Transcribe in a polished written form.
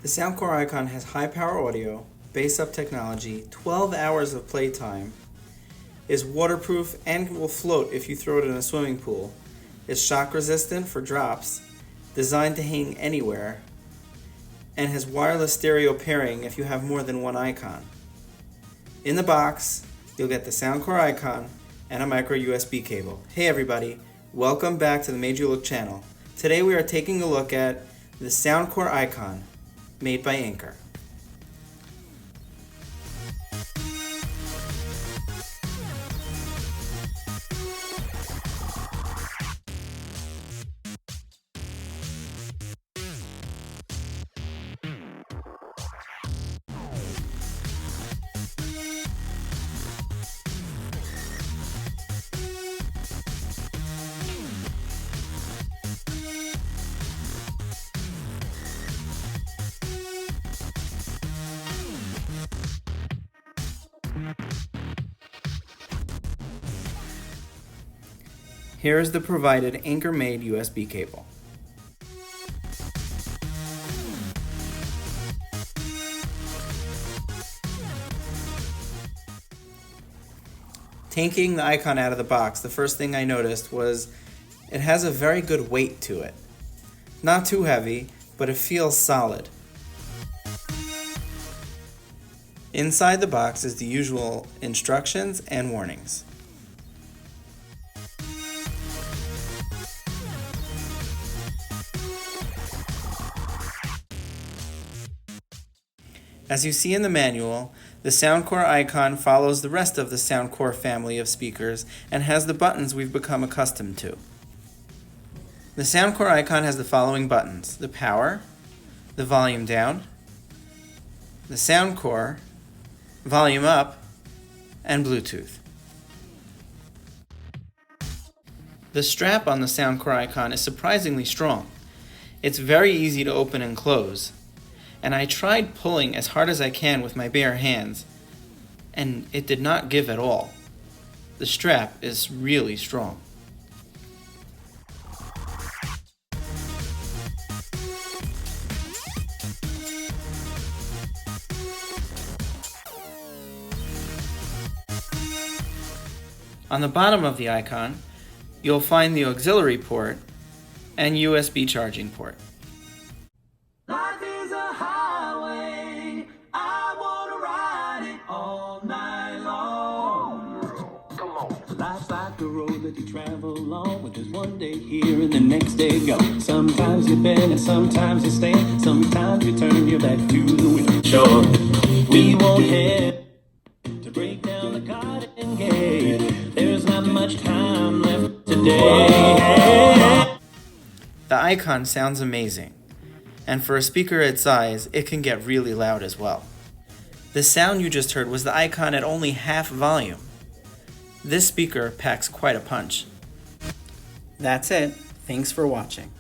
The SoundCore Icon has high-power audio, bass-up technology, 12 hours of playtime, is waterproof and will float if you throw it in a swimming pool, is shock-resistant for drops, designed to hang anywhere, and has wireless stereo pairing if you have more than one icon. In the box, you'll get the SoundCore Icon and a micro USB cable. Hey everybody, welcome back to the Made You Look channel. Today we are taking a look at the SoundCore Icon, made by Anker. Here is the provided Anker-made USB cable. Taking the icon out of the box, the first thing I noticed was it has a very good weight to it. Not too heavy, but it feels solid. Inside the box is the usual instructions and warnings. As you see in the manual, the SoundCore Icon follows the rest of the SoundCore family of speakers and has the buttons we've become accustomed to. The SoundCore Icon has the following buttons: the power, the volume down, the SoundCore, volume up, and Bluetooth. The strap on the SoundCore Icon is surprisingly strong. It's very easy to open and close, and I tried pulling as hard as I can with my bare hands, and it did not give at all. The strap is really strong. On the bottom of the icon, you'll find the auxiliary port and USB charging port. Life is a highway, I wanna ride it all night long. Come on. Life's like a road that you travel along, but there's one day here and the next day gone. Sometimes you bend and sometimes you stand, sometimes you turn your back to the wind. Sure, we won't head to break down the garden gate. There's not much time left today. The icon sounds amazing, and for a speaker its size, it can get really loud as well. The sound you just heard was the icon at only half volume. This speaker packs quite a punch. That's it. Thanks for watching.